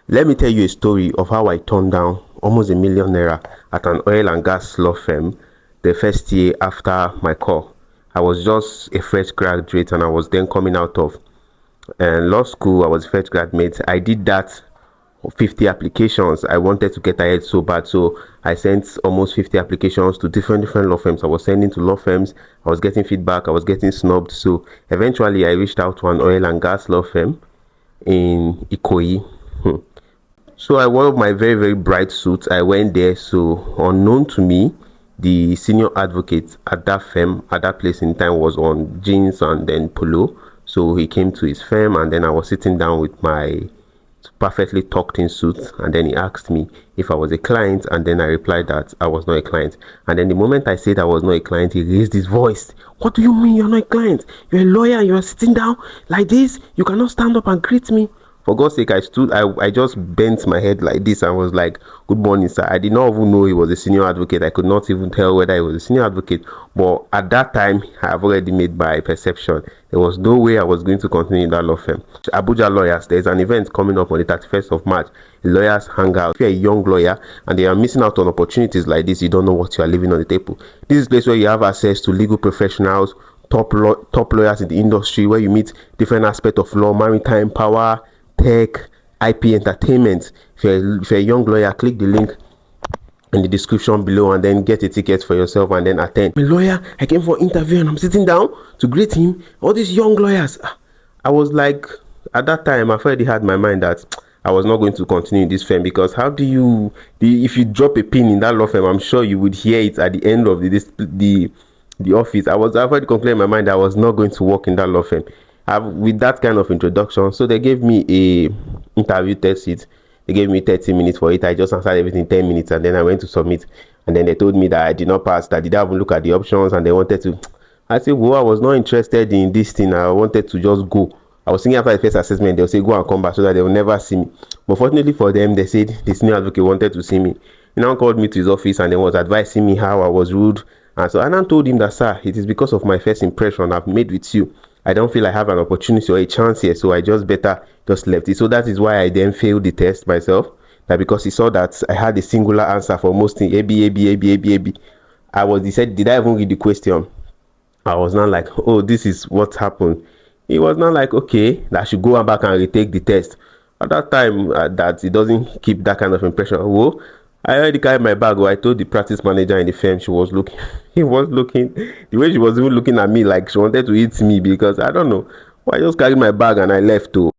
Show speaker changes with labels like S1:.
S1: Let me tell you a story of how I turned down almost *1 million* at an oil and gas law firm the first year after my call. I was just a fresh graduate and I was then coming out of law school. I was a fresh graduate. I did that 50 applications. I wanted to get ahead so bad, so I sent almost 50 applications to different law firms. I was sending to law firms. I was getting feedback. I was getting snubbed. So eventually I reached out to an oil and gas law firm in Ikoyi. So I wore my very bright suit. I went there. So unknown to me, the senior advocate at that firm at that place in time was on jeans and then polo. So he came to his firm and then I was sitting down with my perfectly tucked in suit, and then he asked me if I was a client, and then I replied that I was not a client. And then the moment I said I was not a client, he raised his voice. "What do you mean you're not a client? You're a lawyer, you're sitting down like this, you cannot stand up and greet me?" For God's sake, I just bent my head like this and was like, "Good morning, sir." I did not even know he was a senior advocate. I could not even tell whether he was a senior advocate. But at that time, I have already made my perception. There was no way I was going to continue in that law firm. Abuja Lawyers, there's an event coming up on the 31st of March, a lawyers hangout. If you're a young lawyer and they are missing out on opportunities like this, you don't know what you are leaving on the table. This is a place where you have access to legal professionals, top lawyers in the industry, where you meet different aspects of law, maritime, power, tech, IP, entertainment. If you're a young lawyer, click the link in the description below and then get a ticket for yourself and then attend. I'm a lawyer, I came for an interview and I'm sitting down to greet him. All these young lawyers. I was like, at that time, I've already had my mind that I was not going to continue in this firm, because how do you, if you drop a pin in that law firm, I'm sure you would hear it at the end of the office. I've already concluded in my mind that I was not going to work in that law firm. With that kind of introduction, so they gave me a interview test sheet. They gave me 30 minutes for it. I just answered everything 10 minutes and then I went to submit, and then they told me that I did not pass, that I didn't even look at the options, and they wanted to. I said, well, I was not interested in this thing. I wanted to just go. I was thinking after the first assessment they'll say go and come back so that they will never see me. But fortunately for them, they said the senior advocate wanted to see me. He now called me to his office and then was advising me how I was rude. And so I told him that, "Sir, it is because of my first impression I've made with you. I don't feel I have an opportunity or a chance here, so I just left it." So that is why I then failed the test myself. That because he saw that I had a singular answer for most things, AB, AB, AB, AB, AB. He said, "Did I even read the question?" I was not like, "Oh, this is what happened." He was not like, "Okay, that I should go back and retake the test." At that time, that it doesn't keep that kind of impression. Whoa. I already carried my bag. I told the practice manager in the firm. She was looking. He was looking. The way she was even looking at me, like she wanted to eat me, because I don't know. I just carried my bag and I left too.